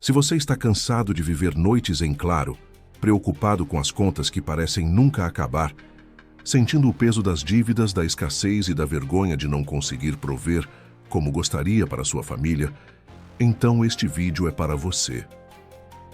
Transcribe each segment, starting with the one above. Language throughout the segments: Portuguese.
Se você está cansado de viver noites em claro, preocupado com as contas que parecem nunca acabar, sentindo o peso das dívidas, da escassez e da vergonha de não conseguir prover como gostaria para sua família, então este vídeo é para você.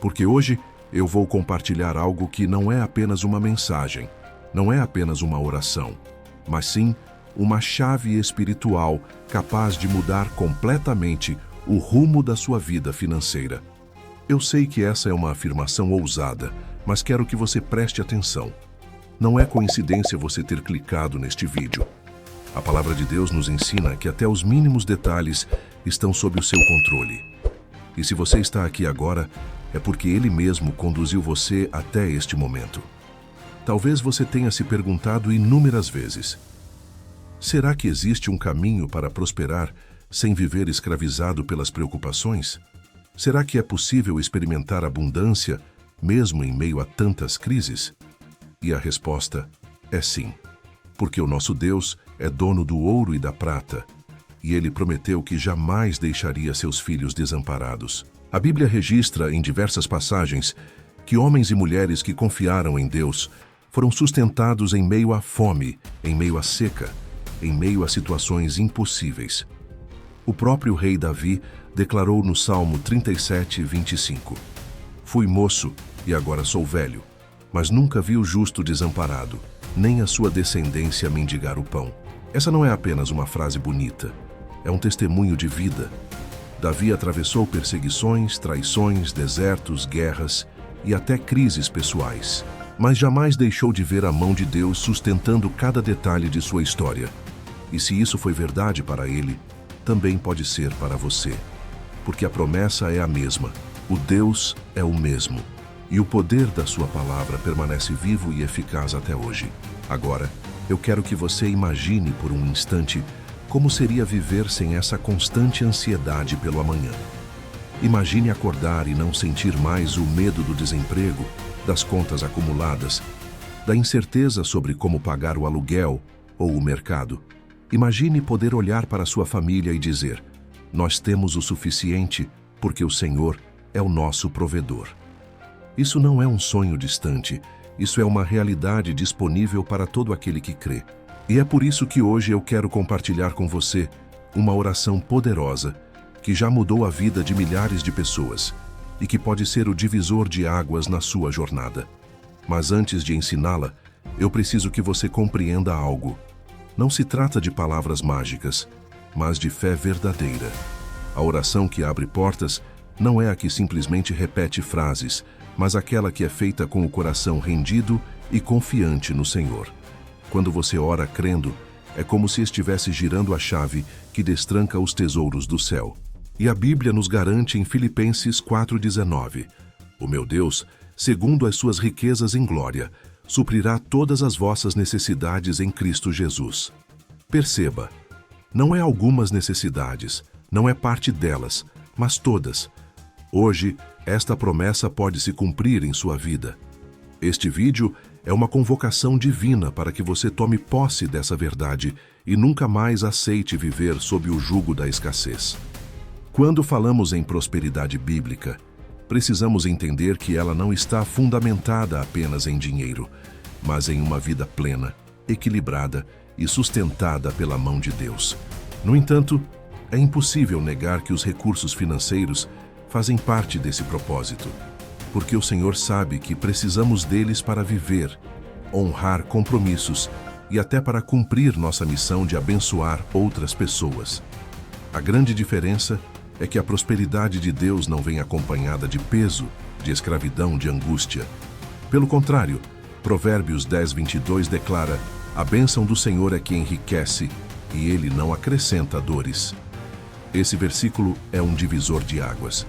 Porque hoje eu vou compartilhar algo que não é apenas uma mensagem, não é apenas uma oração, mas sim uma chave espiritual capaz de mudar completamente o rumo da sua vida financeira. Eu sei que essa é uma afirmação ousada, mas quero que você preste atenção. Não é coincidência você ter clicado neste vídeo. A palavra de Deus nos ensina que até os mínimos detalhes estão sob o seu controle. E se você está aqui agora, é porque Ele mesmo conduziu você até este momento. Talvez você tenha se perguntado inúmeras vezes: será que existe um caminho para prosperar sem viver escravizado pelas preocupações? Será que é possível experimentar abundância mesmo em meio a tantas crises? E a resposta é sim, porque o nosso Deus é dono do ouro e da prata, e Ele prometeu que jamais deixaria seus filhos desamparados. A Bíblia registra em diversas passagens que homens e mulheres que confiaram em Deus foram sustentados em meio à fome, em meio à seca, em meio a situações impossíveis. O próprio rei Davi declarou no Salmo 37, 25: Fui moço e agora sou velho, mas nunca vi o justo desamparado, nem a sua descendência mendigar o pão. Essa não é apenas uma frase bonita, é um testemunho de vida. Davi atravessou perseguições, traições, desertos, guerras e até crises pessoais, mas jamais deixou de ver a mão de Deus sustentando cada detalhe de sua história. E se isso foi verdade para ele, também pode ser para você. Porque a promessa é a mesma, o Deus é o mesmo, e o poder da sua palavra permanece vivo e eficaz até hoje. Agora, eu quero que você imagine por um instante como seria viver sem essa constante ansiedade pelo amanhã. Imagine acordar e não sentir mais o medo do desemprego, das contas acumuladas, da incerteza sobre como pagar o aluguel ou o mercado. Imagine poder olhar para sua família e dizer: nós temos o suficiente porque o Senhor é o nosso provedor. Isso não é um sonho distante, isso é uma realidade disponível para todo aquele que crê. E é por isso que hoje eu quero compartilhar com você uma oração poderosa que já mudou a vida de milhares de pessoas e que pode ser o divisor de águas na sua jornada. Mas antes de ensiná-la, eu preciso que você compreenda algo. Não se trata de palavras mágicas, mas de fé verdadeira. A oração que abre portas não é a que simplesmente repete frases, mas aquela que é feita com o coração rendido e confiante no Senhor. Quando você ora crendo, é como se estivesse girando a chave que destranca os tesouros do céu. E a Bíblia nos garante em Filipenses 4,19: O meu Deus, segundo as suas riquezas em glória, suprirá todas as vossas necessidades em Cristo Jesus. Perceba, não é algumas necessidades, não é parte delas, mas todas. Hoje, esta promessa pode se cumprir em sua vida. Este vídeo é uma convocação divina para que você tome posse dessa verdade e nunca mais aceite viver sob o jugo da escassez. Quando falamos em prosperidade bíblica, precisamos entender que ela não está fundamentada apenas em dinheiro, mas em uma vida plena, equilibrada e sustentada pela mão de Deus. No entanto, é impossível negar que os recursos financeiros fazem parte desse propósito, porque o Senhor sabe que precisamos deles para viver, honrar compromissos e até para cumprir nossa missão de abençoar outras pessoas. A grande diferença é que a prosperidade de Deus não vem acompanhada de peso, de escravidão, de angústia. Pelo contrário, Provérbios 10:22 declara: a bênção do Senhor é que enriquece, e Ele não acrescenta dores. Esse versículo é um divisor de águas.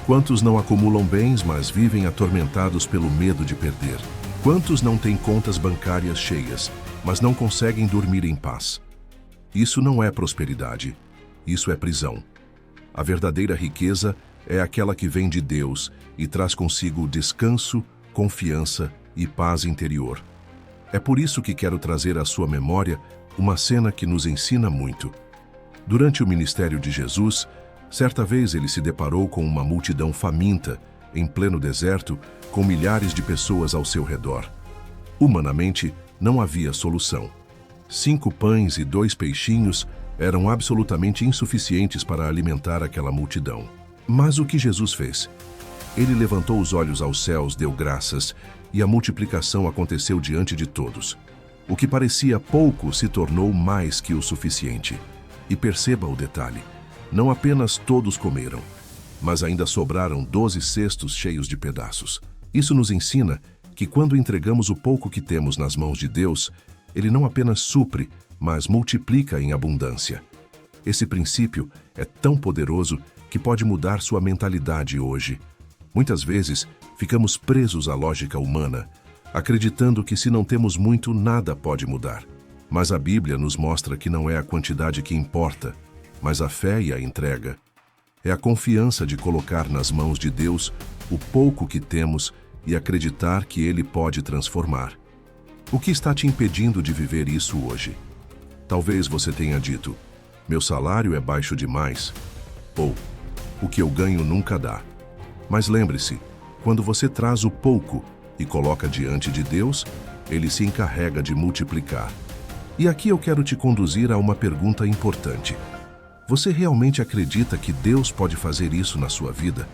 Quantos não acumulam bens, mas vivem atormentados pelo medo de perder? Quantos não têm contas bancárias cheias, mas não conseguem dormir em paz? Isso não é prosperidade, isso é prisão. A verdadeira riqueza é aquela que vem de Deus e traz consigo descanso, confiança e paz interior. É por isso que quero trazer à sua memória uma cena que nos ensina muito. Durante o ministério de Jesus, Certa vez ele se deparou com uma multidão faminta, em pleno deserto, com milhares de pessoas ao seu redor. Humanamente, não havia solução. 5 pães e 2 peixinhos eram absolutamente insuficientes para alimentar aquela multidão. Mas o que Jesus fez? Ele levantou os olhos aos céus, deu graças, e a multiplicação aconteceu diante de todos. O que parecia pouco se tornou mais que o suficiente. E perceba o detalhe: não apenas todos comeram, mas ainda sobraram 12 cestos cheios de pedaços. Isso nos ensina que quando entregamos o pouco que temos nas mãos de Deus, Ele não apenas supre, mas multiplica em abundância. Esse princípio é tão poderoso que pode mudar sua mentalidade hoje. Muitas vezes, ficamos presos à lógica humana, acreditando que se não temos muito, nada pode mudar. Mas a Bíblia nos mostra que não é a quantidade que importa, mas a fé e a entrega. É a confiança de colocar nas mãos de Deus o pouco que temos e acreditar que Ele pode transformar. O que está te impedindo de viver isso hoje? Talvez você tenha dito: meu salário é baixo demais, ou o que eu ganho nunca dá. Mas lembre-se, quando você traz o pouco e coloca diante de Deus, Ele se encarrega de multiplicar. E aqui eu quero te conduzir a uma pergunta importante. Você realmente acredita que Deus pode fazer isso na sua vida?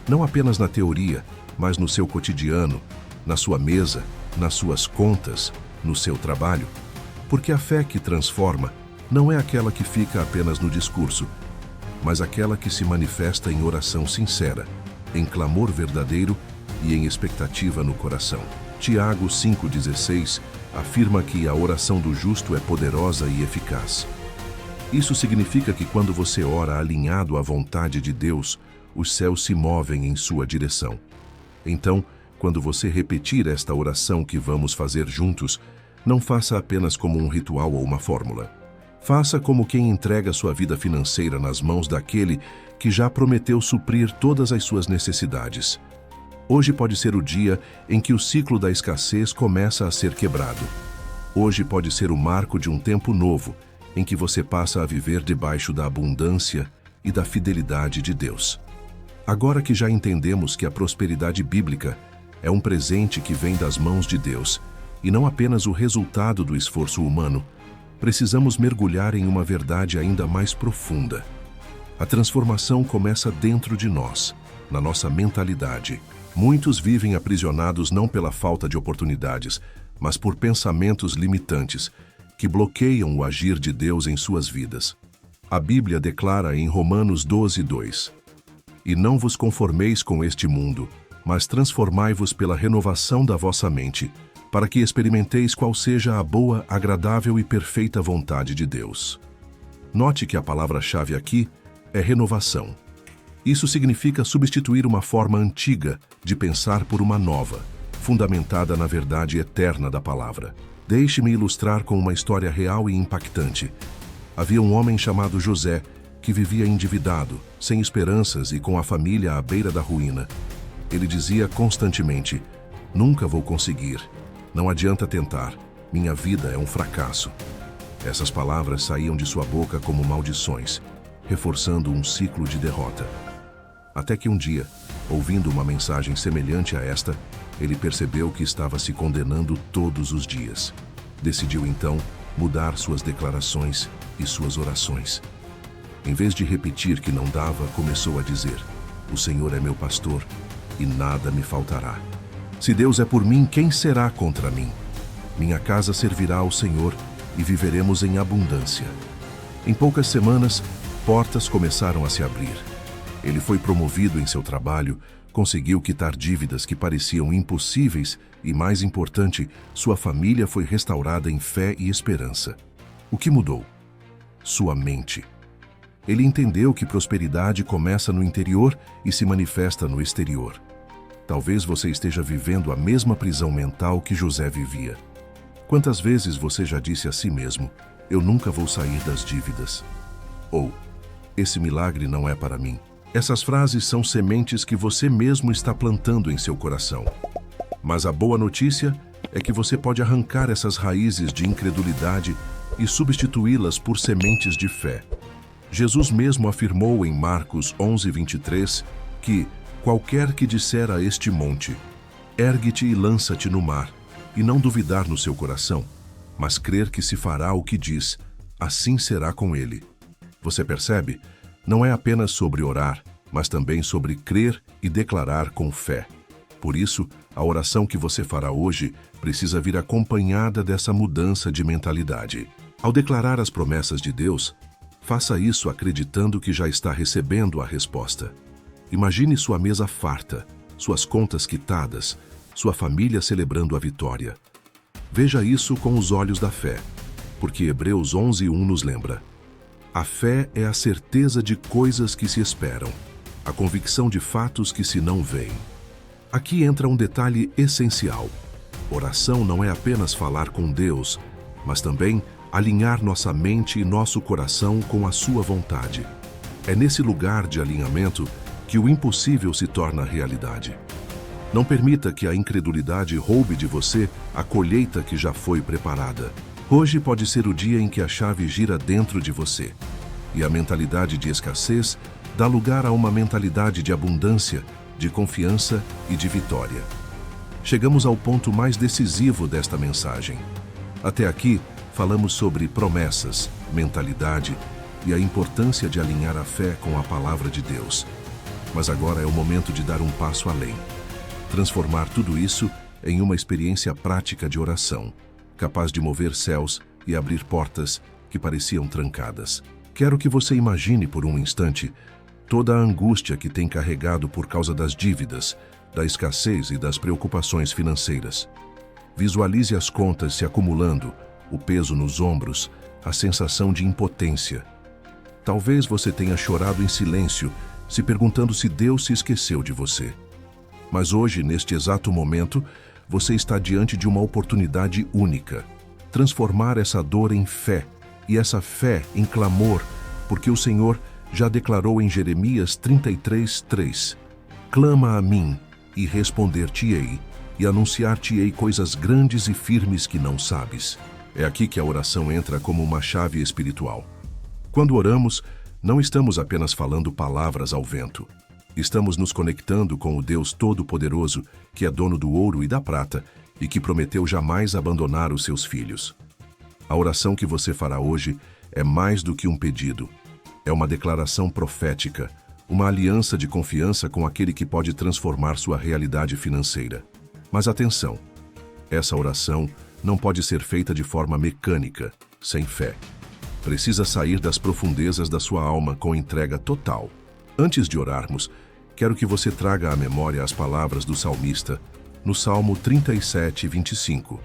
Não apenas na teoria, mas no seu cotidiano, na sua mesa, nas suas contas, no seu trabalho? Porque a fé que transforma não é aquela que fica apenas no discurso, mas aquela que se manifesta em oração sincera, em clamor verdadeiro e em expectativa no coração. Tiago 5,16 afirma que a oração do justo é poderosa e eficaz. Isso significa que quando você ora alinhado à vontade de Deus, os céus se movem em sua direção. Então, quando você repetir esta oração que vamos fazer juntos, não faça apenas como um ritual ou uma fórmula. Faça como quem entrega sua vida financeira nas mãos daquele que já prometeu suprir todas as suas necessidades. Hoje pode ser o dia em que o ciclo da escassez começa a ser quebrado. Hoje pode ser o marco de um tempo novo, em que você passa a viver debaixo da abundância e da fidelidade de Deus. Agora que já entendemos que a prosperidade bíblica é um presente que vem das mãos de Deus, e não apenas o resultado do esforço humano, precisamos mergulhar em uma verdade ainda mais profunda. A transformação começa dentro de nós, na nossa mentalidade. Muitos vivem aprisionados não pela falta de oportunidades, mas por pensamentos limitantes, que bloqueiam o agir de Deus em suas vidas. A Bíblia declara em Romanos 12:2: E não vos conformeis com este mundo, mas transformai-vos pela renovação da vossa mente, para que experimenteis qual seja a boa, agradável e perfeita vontade de Deus. Note que a palavra-chave aqui é renovação. Isso significa substituir uma forma antiga de pensar por uma nova, fundamentada na verdade eterna da palavra. Deixe-me ilustrar com uma história real e impactante. Havia um homem chamado José, que vivia endividado, sem esperanças e com a família à beira da ruína. Ele dizia constantemente: nunca vou conseguir. Não adianta tentar. Minha vida é um fracasso. Essas palavras saíam de sua boca como maldições, reforçando um ciclo de derrota. Até que um dia, ouvindo uma mensagem semelhante a esta, ele percebeu que estava se condenando todos os dias. Decidiu então mudar suas declarações e suas orações. Em vez de repetir que não dava, começou a dizer: o Senhor é meu pastor e nada me faltará. Se Deus é por mim, quem será contra mim? Minha casa servirá ao Senhor e viveremos em abundância. Em poucas semanas, portas começaram a se abrir. Ele foi promovido em seu trabalho, conseguiu quitar dívidas que pareciam impossíveis e, mais importante, sua família foi restaurada em fé e esperança. O que mudou? Sua mente. Ele entendeu que prosperidade começa no interior e se manifesta no exterior. Talvez você esteja vivendo a mesma prisão mental que José vivia. Quantas vezes você já disse a si mesmo: eu nunca vou sair das dívidas? Ou, esse milagre não é para mim. Essas frases são sementes que você mesmo está plantando em seu coração. Mas a boa notícia é que você pode arrancar essas raízes de incredulidade e substituí-las por sementes de fé. Jesus mesmo afirmou em Marcos 11:23 que qualquer que disser a este monte, ergue-te e lança-te no mar, e não duvidar no seu coração, mas crer que se fará o que diz, assim será com ele. Você percebe? Não é apenas sobre orar, mas também sobre crer e declarar com fé. Por isso, a oração que você fará hoje precisa vir acompanhada dessa mudança de mentalidade. Ao declarar as promessas de Deus, faça isso acreditando que já está recebendo a resposta. Imagine sua mesa farta, suas contas quitadas, sua família celebrando a vitória. Veja isso com os olhos da fé, porque Hebreus 11:1 nos lembra: a fé é a certeza de coisas que se esperam, a convicção de fatos que se não veem. Aqui entra um detalhe essencial. Oração não é apenas falar com Deus, mas também alinhar nossa mente e nosso coração com a sua vontade. É nesse lugar de alinhamento que o impossível se torna realidade. Não permita que a incredulidade roube de você a colheita que já foi preparada. Hoje pode ser o dia em que a chave gira dentro de você, e a mentalidade de escassez dá lugar a uma mentalidade de abundância, de confiança e de vitória. Chegamos ao ponto mais decisivo desta mensagem. Até aqui, falamos sobre promessas, mentalidade e a importância de alinhar a fé com a palavra de Deus. Mas agora é o momento de dar um passo além. Transformar tudo isso em uma experiência prática de oração, capaz de mover céus e abrir portas que pareciam trancadas. Quero que você imagine por um instante toda a angústia que tem carregado por causa das dívidas, da escassez e das preocupações financeiras. Visualize as contas se acumulando, o peso nos ombros, a sensação de impotência. Talvez você tenha chorado em silêncio, se perguntando se Deus se esqueceu de você. Mas hoje, neste exato momento, você está diante de uma oportunidade única. Transformar essa dor em fé, e essa fé em clamor, porque o Senhor já declarou em Jeremias 33:3: clama a mim, e responder-te-ei, e anunciar-te-ei coisas grandes e firmes que não sabes. É aqui que a oração entra como uma chave espiritual. Quando oramos, não estamos apenas falando palavras ao vento. Estamos nos conectando com o Deus Todo-Poderoso, que é dono do ouro e da prata e que prometeu jamais abandonar os seus filhos. A oração que você fará hoje é mais do que um pedido. É uma declaração profética, uma aliança de confiança com aquele que pode transformar sua realidade financeira. Mas atenção, essa oração não pode ser feita de forma mecânica, sem fé. Precisa sair das profundezas da sua alma com entrega total. Antes de orarmos, quero que você traga à memória as palavras do salmista, no Salmo 37:25.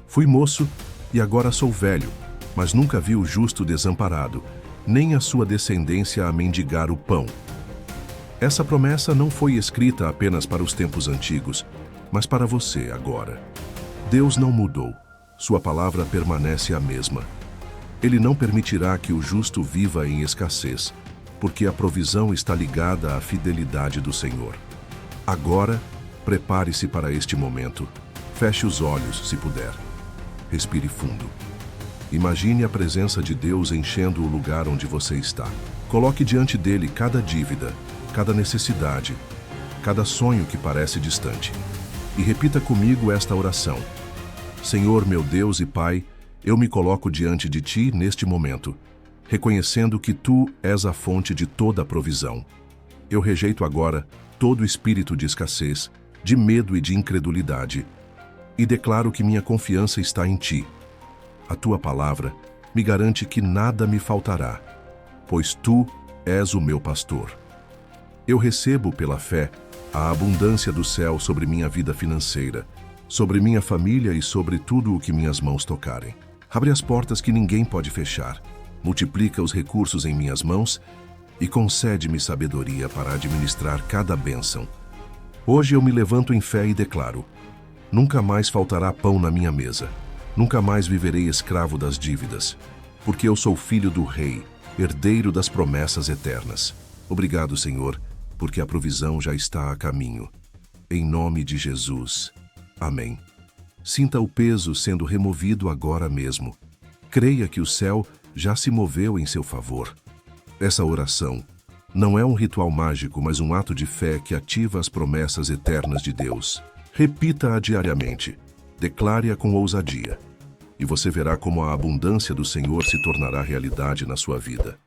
Fui moço e agora sou velho, mas nunca vi o justo desamparado, nem a sua descendência a mendigar o pão. Essa promessa não foi escrita apenas para os tempos antigos, mas para você agora. Deus não mudou, sua palavra permanece a mesma. Ele não permitirá que o justo viva em escassez, porque a provisão está ligada à fidelidade do Senhor. Agora, prepare-se para este momento. Feche os olhos, se puder. Respire fundo. Imagine a presença de Deus enchendo o lugar onde você está. Coloque diante dele cada dívida, cada necessidade, cada sonho que parece distante. E repita comigo esta oração. Senhor, meu Deus e Pai, eu me coloco diante de Ti neste momento, reconhecendo que Tu és a fonte de toda a provisão. Eu rejeito agora todo espírito de escassez, de medo e de incredulidade, e declaro que minha confiança está em Ti. A Tua palavra me garante que nada me faltará, pois Tu és o meu pastor. Eu recebo pela fé a abundância do céu sobre minha vida financeira, sobre minha família e sobre tudo o que minhas mãos tocarem. Abre as portas que ninguém pode fechar, multiplica os recursos em minhas mãos e concede-me sabedoria para administrar cada bênção. Hoje eu me levanto em fé e declaro: nunca mais faltará pão na minha mesa, nunca mais viverei escravo das dívidas, porque eu sou filho do Rei, herdeiro das promessas eternas. Obrigado, Senhor, porque a provisão já está a caminho. Em nome de Jesus. Amém. Sinta o peso sendo removido agora mesmo. Creia que o céu já se moveu em seu favor. Essa oração não é um ritual mágico, mas um ato de fé que ativa as promessas eternas de Deus. Repita-a diariamente, declare-a com ousadia, e você verá como a abundância do Senhor se tornará realidade na sua vida.